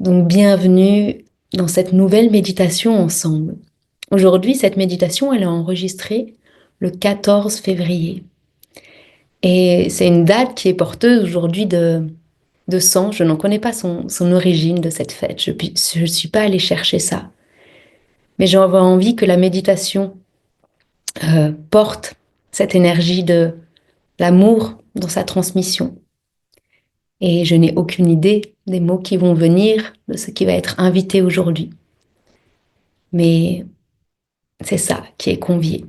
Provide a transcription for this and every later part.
Donc, bienvenue dans cette nouvelle méditation ensemble. Aujourd'hui, cette méditation, elle est enregistrée le 14 février. Et c'est une date qui est porteuse aujourd'hui de sens. Je n'en connais pas son origine de cette fête. Je ne suis pas allée chercher ça. Mais j'avais envie que la méditation porte cette énergie de l'amour dans sa transmission. Et je n'ai aucune idée des mots qui vont venir, de ce qui va être invité aujourd'hui. Mais c'est ça qui est convié.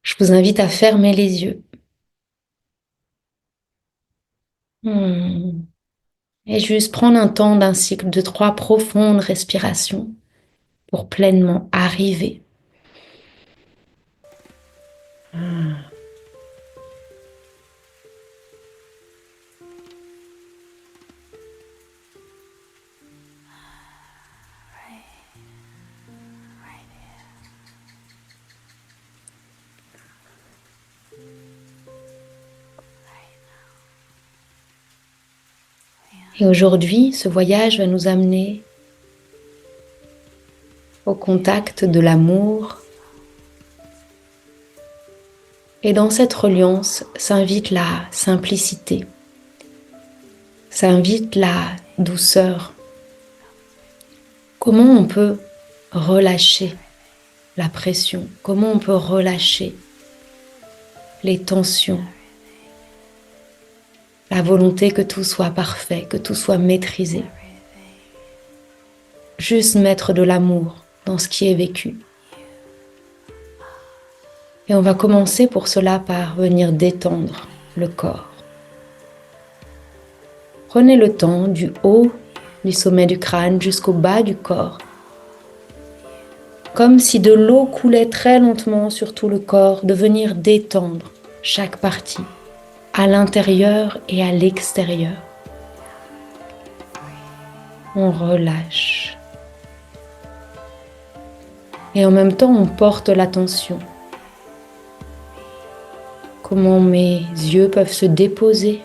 Je vous invite à fermer les yeux. Hmm. Et juste prendre un temps d'un cycle de 3 profondes respirations pour pleinement arriver. Hmm. Et aujourd'hui, ce voyage va nous amener au contact de l'amour. Et dans cette reliance s'invite la simplicité, s'invite la douceur. Comment on peut relâcher la pression? Comment on peut relâcher les tensions? La volonté que tout soit parfait, que tout soit maîtrisé. Juste mettre de l'amour dans ce qui est vécu. Et on va commencer pour cela par venir détendre le corps. Prenez le temps du haut du sommet du crâne jusqu'au bas du corps. Comme si de l'eau coulait très lentement sur tout le corps, de venir détendre chaque partie, à l'intérieur et à l'extérieur. On relâche. Et en même temps, on porte l'attention. Comment mes yeux peuvent se déposer,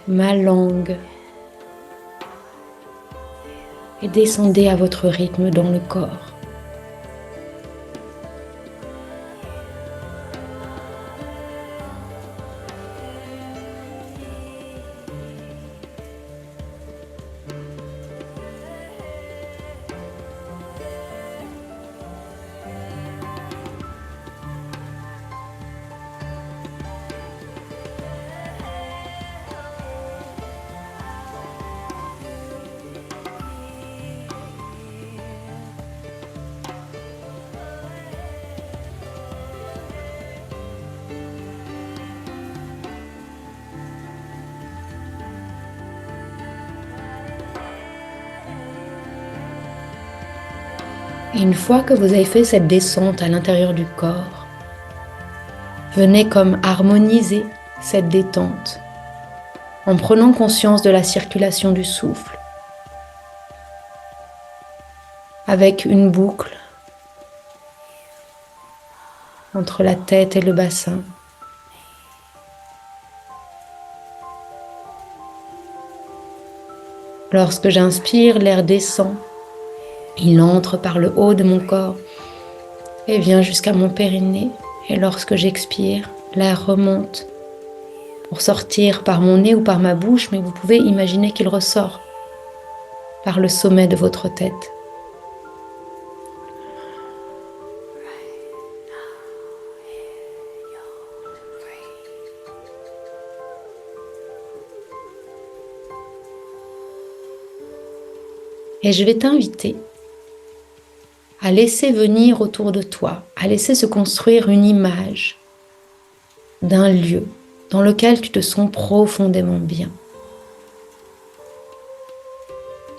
ma langue, et descendez à votre rythme dans le corps. Et une fois que vous avez fait cette descente à l'intérieur du corps, venez comme harmoniser cette détente en prenant conscience de la circulation du souffle avec une boucle entre la tête et le bassin. Lorsque j'inspire, l'air descend. Il entre par le haut de mon corps et vient jusqu'à mon périnée. Et lorsque j'expire, l'air remonte pour sortir par mon nez ou par ma bouche, mais vous pouvez imaginer qu'il ressort par le sommet de votre tête. Et je vais t'inviter à laisser venir autour de toi, à laisser se construire une image d'un lieu dans lequel tu te sens profondément bien.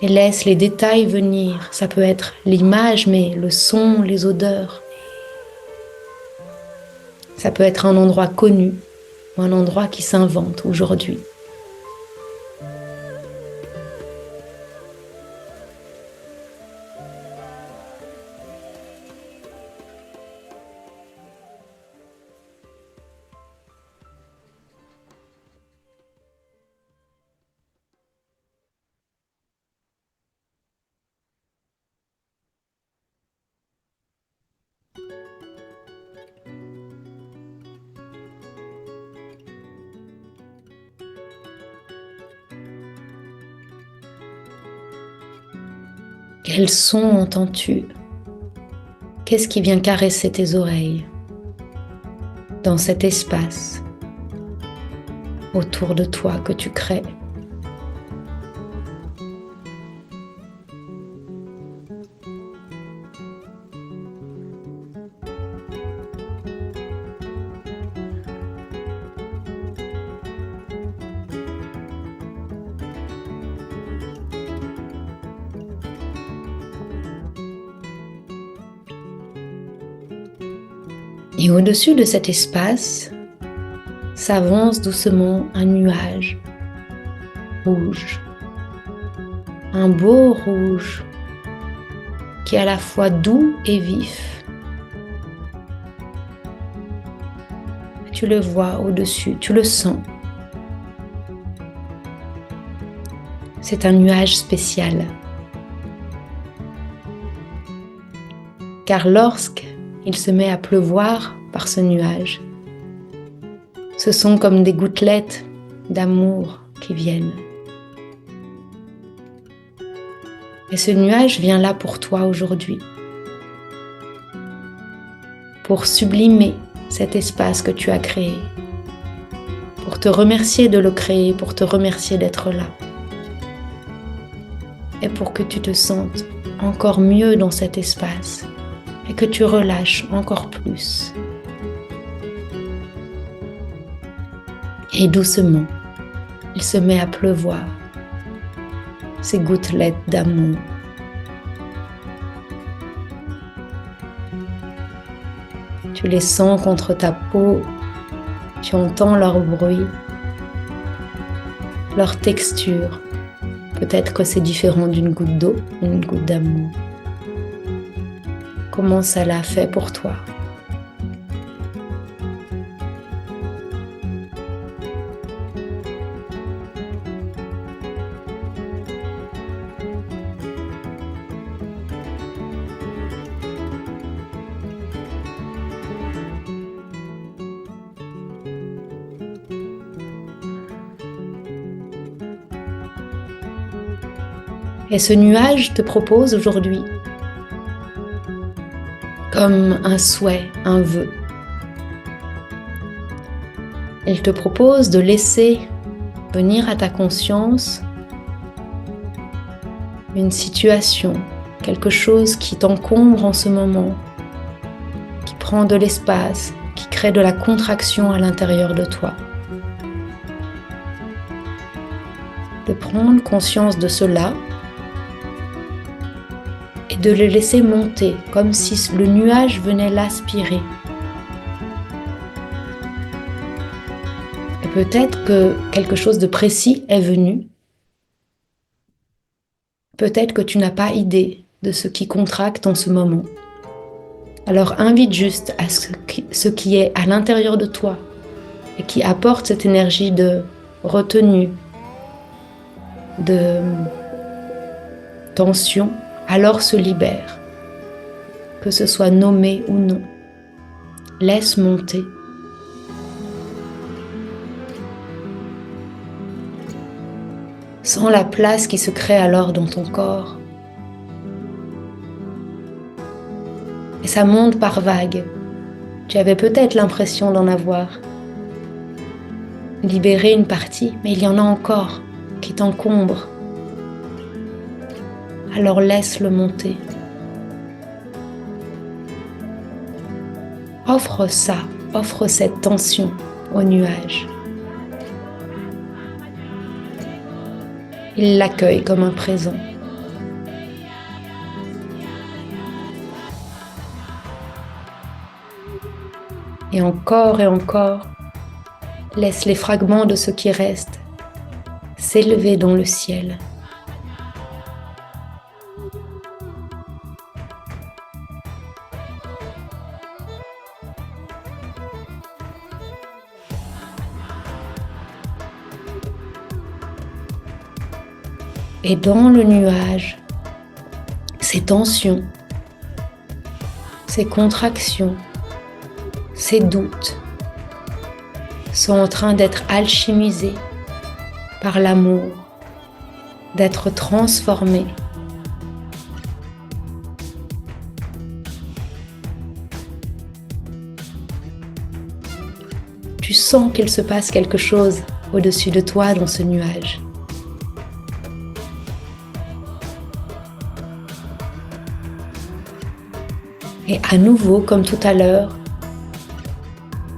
Et laisse les détails venir. Ça peut être l'image, mais le son, les odeurs. Ça peut être un endroit connu ou un endroit qui s'invente aujourd'hui. Quel son entends-tu? Qu'est-ce qui vient caresser tes oreilles dans cet espace autour de toi que tu crées? Et au-dessus de cet espace s'avance doucement un nuage rouge, un beau rouge qui est à la fois doux et vif. Tu le vois au-dessus, tu le sens. C'est un nuage spécial. Car lorsqu'il se met à pleuvoir par ce nuage, ce sont comme des gouttelettes d'amour qui viennent. Et ce nuage vient là pour toi aujourd'hui, pour sublimer cet espace que tu as créé, pour te remercier de le créer, pour te remercier d'être là, et pour que tu te sentes encore mieux dans cet espace et que tu relâches encore plus. Et doucement, il se met à pleuvoir ces gouttelettes d'amour. Tu les sens contre ta peau, tu entends leur bruit, leur texture. Peut-être que c'est différent d'une goutte d'eau, une goutte d'amour. Comment ça l'a fait pour toi? Et ce nuage te propose aujourd'hui, comme un souhait, un vœu, il te propose de laisser venir à ta conscience une situation, quelque chose qui t'encombre en ce moment, qui prend de l'espace, qui crée de la contraction à l'intérieur de toi. De prendre conscience de cela et de le laisser monter, comme si le nuage venait l'aspirer. Et peut-être que quelque chose de précis est venu. Peut-être que tu n'as pas idée de ce qui contracte en ce moment. Alors invite juste à ce qui est à l'intérieur de toi et qui apporte cette énergie de retenue, de tension, alors se libère, que ce soit nommé ou non. Laisse monter. Sens la place qui se crée alors dans ton corps. Et ça monte par vagues. Tu avais peut-être l'impression d'en avoir libéré une partie, mais il y en a encore qui t'encombrent. Alors laisse-le monter. Offre ça, offre cette tension au nuage. Il l'accueille comme un présent. Et encore, laisse les fragments de ce qui reste s'élever dans le ciel. Et dans le nuage, ces tensions, ces contractions, ces doutes sont en train d'être alchimisés par l'amour, d'être transformés sens qu'il se passe quelque chose au-dessus de toi dans ce nuage. Et à nouveau, comme tout à l'heure,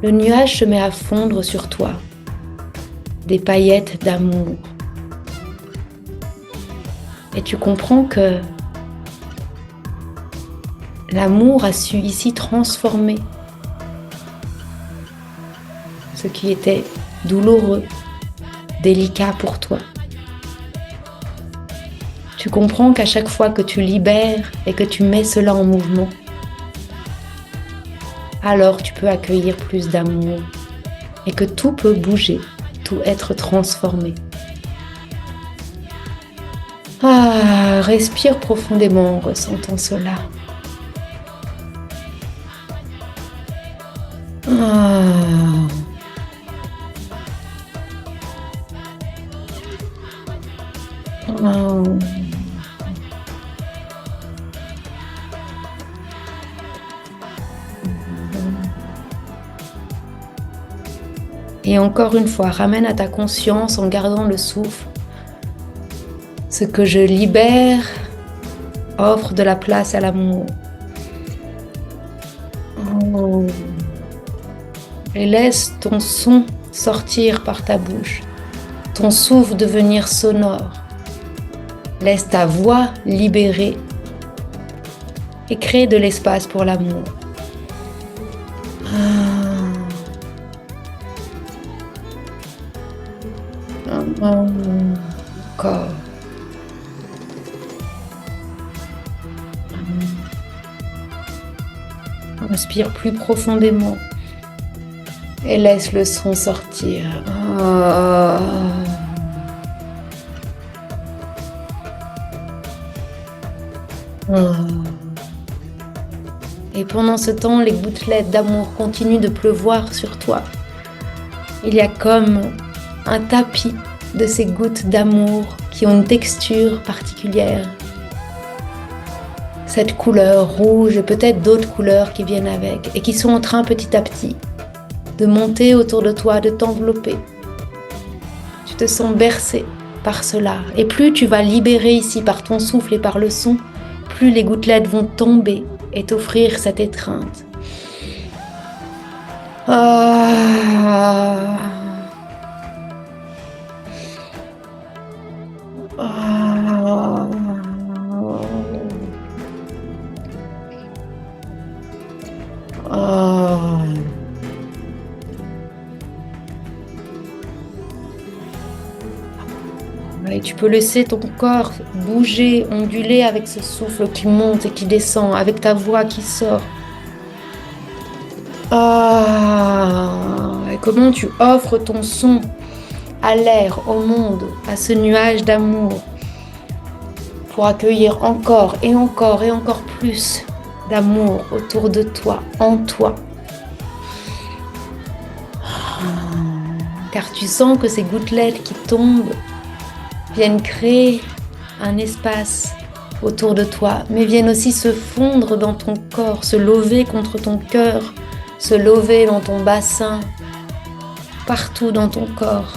le nuage se met à fondre sur toi, des paillettes d'amour. Et tu comprends que l'amour a su ici transformer ce qui était douloureux, délicat pour toi. Tu comprends qu'à chaque fois que tu libères et que tu mets cela en mouvement, alors tu peux accueillir plus d'amour et que tout peut bouger, tout être transformé. Ah, respire profondément en ressentant cela. Ah. Ah. Et encore une fois, ramène à ta conscience en gardant le souffle. Ce que je libère offre de la place à l'amour. Oh. Et laisse ton son sortir par ta bouche, ton souffle devenir sonore. Laisse ta voix libérer et crée de l'espace pour l'amour. Encore. Respire plus profondément et laisse le son sortir. Et pendant ce temps, les gouttelettes d'amour continuent de pleuvoir sur toi. Il y a comme un tapis de ces gouttes d'amour qui ont une texture particulière. Cette couleur rouge et peut-être d'autres couleurs qui viennent avec et qui sont en train petit à petit de monter autour de toi, de t'envelopper. Tu te sens bercé par cela. Et plus tu vas libérer ici par ton souffle et par le son, plus les gouttelettes vont tomber et t'offrir cette étreinte. Et tu peux laisser ton corps bouger, onduler avec ce souffle qui monte et qui descend, avec ta voix qui sort. Et comment tu offres ton son à l'air, au monde, à ce nuage d'amour pour accueillir encore et encore et encore plus d'amour autour de toi, en toi. Car tu sens que ces gouttelettes qui tombent viennent créer un espace autour de toi, mais viennent aussi se fondre dans ton corps, se lever contre ton cœur, se lever dans ton bassin, partout dans ton corps.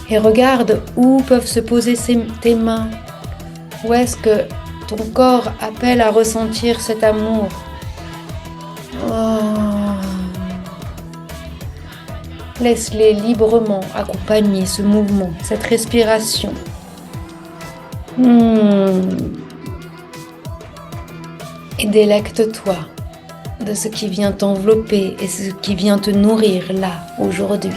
Et regarde où peuvent se poser tes mains. Où est-ce que ton corps appelle à ressentir cet amour. Laisse-les librement accompagner ce mouvement, cette respiration. Et délecte-toi de ce qui vient t'envelopper et ce qui vient te nourrir là, aujourd'hui.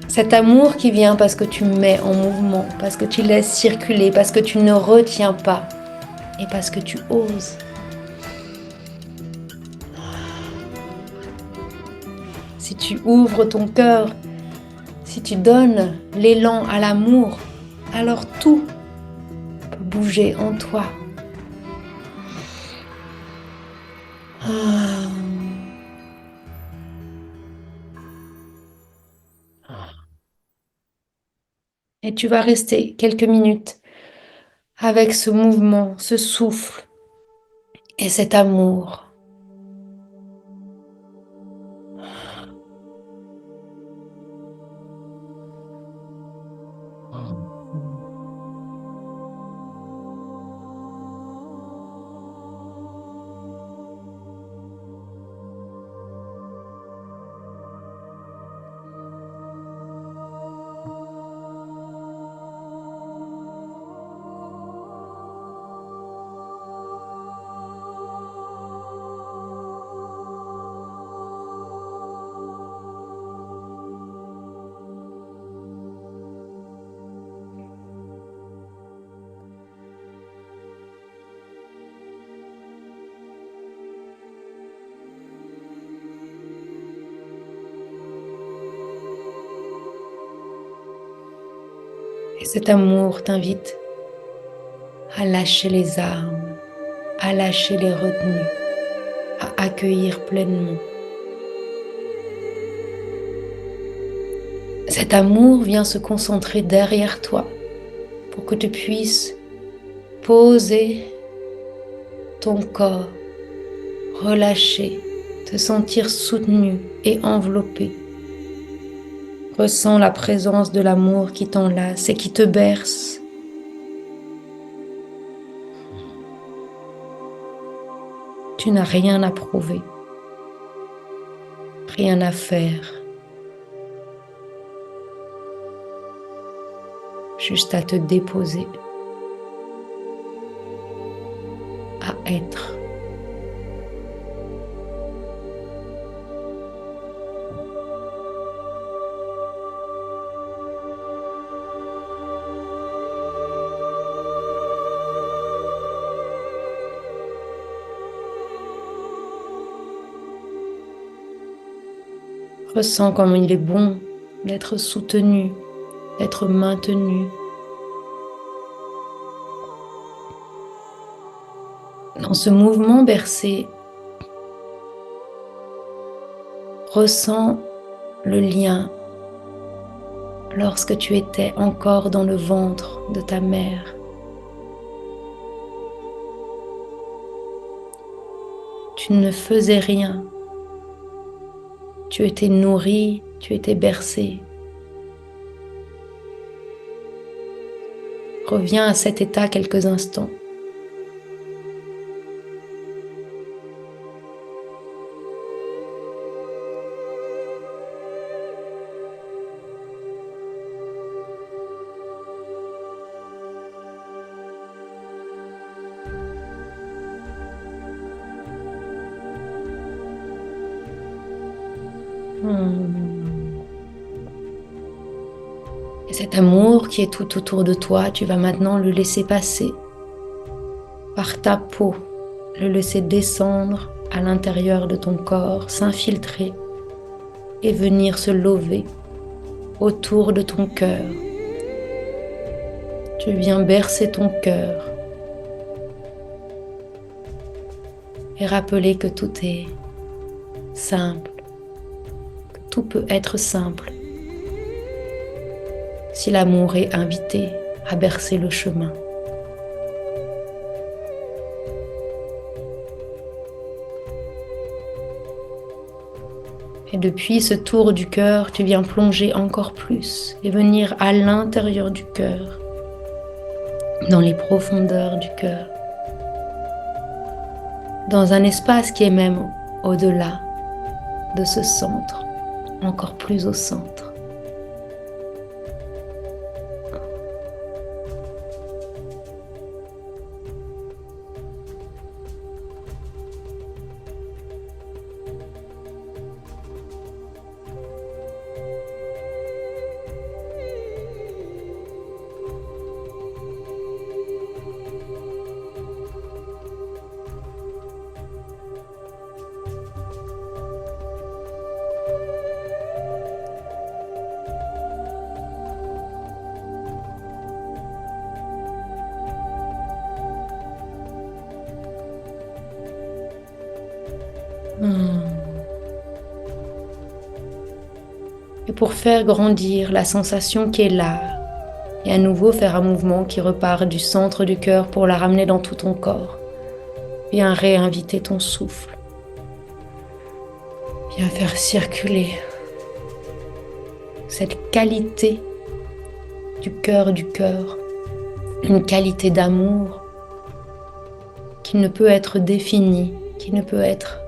Cet amour qui vient parce que tu mets en mouvement, parce que tu laisses circuler, parce que tu ne retiens pas et parce que tu oses. Si tu ouvres ton cœur, si tu donnes l'élan à l'amour, alors tout peut bouger en toi. Et tu vas rester quelques minutes avec ce mouvement, ce souffle et cet amour. Et cet amour t'invite à lâcher les armes, à lâcher les retenues, à accueillir pleinement. Cet amour vient se concentrer derrière toi pour que tu puisses poser ton corps, relâcher, te sentir soutenu et enveloppé. Ressens la présence de l'amour qui t'enlace et qui te berce. Tu n'as rien à prouver, rien à faire, juste à te déposer, à être. Ressens comme il est bon d'être soutenu, d'être maintenu. Dans ce mouvement bercé, ressens le lien lorsque tu étais encore dans le ventre de ta mère. Tu ne faisais rien. Tu étais nourri, tu étais bercé. Reviens à cet état quelques instants. Et cet amour qui est tout autour de toi, tu vas maintenant le laisser passer par ta peau, le laisser descendre à l'intérieur de ton corps, s'infiltrer et venir se lever autour de ton cœur. Tu viens bercer ton cœur et rappeler que tout est simple, que tout peut être simple si l'amour est invité à bercer le chemin. Et depuis ce tour du cœur, tu viens plonger encore plus et venir à l'intérieur du cœur, dans les profondeurs du cœur, dans un espace qui est même au-delà de ce centre, encore plus au centre. Et pour faire grandir la sensation qui est là, Et à nouveau faire un mouvement qui repart du centre du cœur pour la ramener dans tout ton corps. Viens réinviter ton souffle. Viens faire circuler cette qualité du cœur, une qualité d'amour qui ne peut être définie, qui ne peut être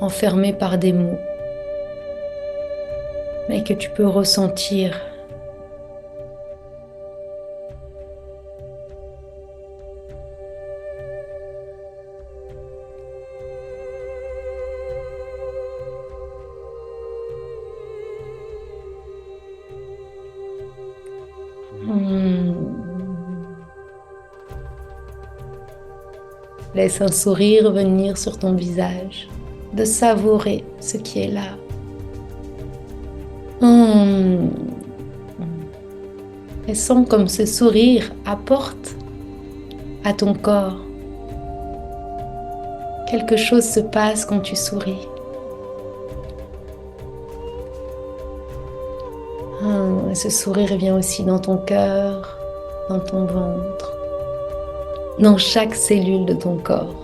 enfermée par des mots, mais que tu peux ressentir. Laisse un sourire venir sur ton visage, de savourer ce qui est là. Et sens comme ce sourire apporte à ton corps. Quelque chose se passe quand tu souris. Et ce sourire vient aussi dans ton cœur, dans ton ventre, dans chaque cellule de ton corps.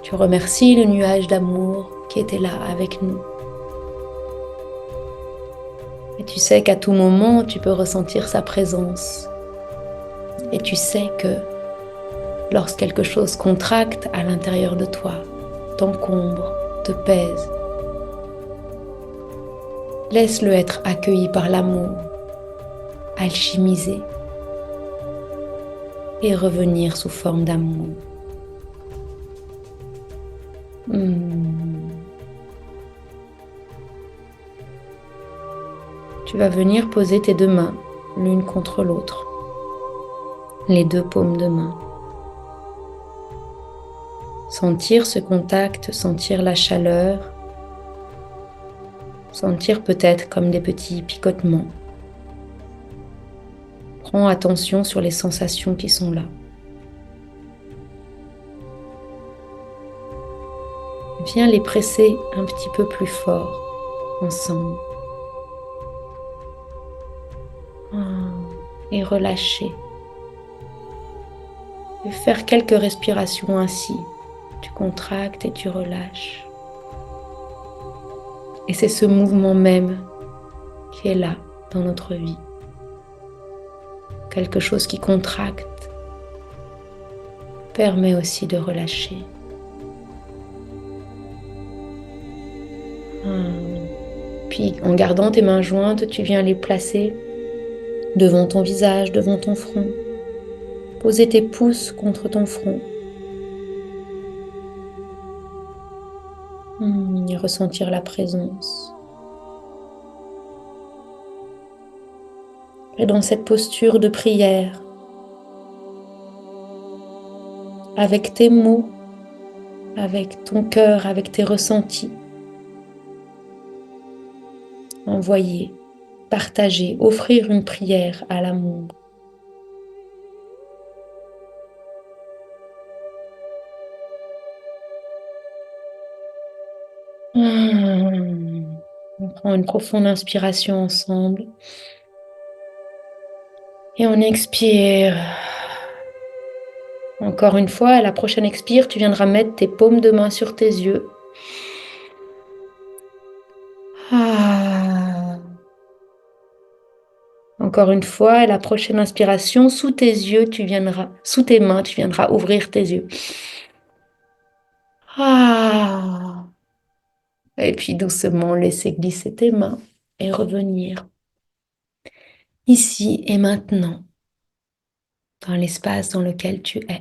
Tu remercies le nuage d'amour qui était là avec nous. Et tu sais qu'à tout moment, tu peux ressentir sa présence. Et tu sais que lorsque quelque chose contracte à l'intérieur de toi, t'encombre, te pèse, laisse-le être accueilli par l'amour, alchimisé et revenir sous forme d'amour. Tu vas venir poser tes deux mains l'une contre l'autre, les deux paumes de main. Sentir ce contact, sentir la chaleur, sentir peut-être comme des petits picotements. Prends attention sur les sensations qui sont là. Viens les presser un petit peu plus fort ensemble. Et relâcher. Et faire quelques respirations ainsi. Tu contractes et tu relâches. Et c'est ce mouvement même qui est là dans notre vie. Quelque chose qui contracte permet aussi de relâcher. Puis en gardant tes mains jointes, tu viens les placer devant ton visage, devant ton front. Poser tes pouces contre ton front. Et ressentir la présence. Et dans cette posture de prière, avec tes mots, avec ton cœur, avec tes ressentis, envoyer, partager, offrir une prière à l'amour. On prend une profonde inspiration ensemble. Et on expire. Encore une fois, à la prochaine expire, tu viendras mettre tes paumes de main sur tes yeux. Encore une fois, à la prochaine inspiration, sous tes yeux, sous tes mains, tu viendras ouvrir tes yeux. Et puis doucement laisser glisser tes mains et revenir ici et maintenant, dans l'espace dans lequel tu es.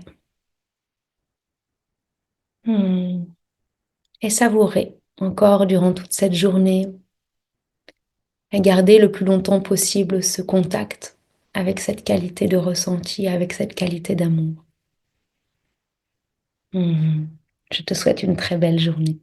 Et savourer encore durant toute cette journée et garder le plus longtemps possible ce contact avec cette qualité de ressenti, avec cette qualité d'amour. Je te souhaite une très belle journée.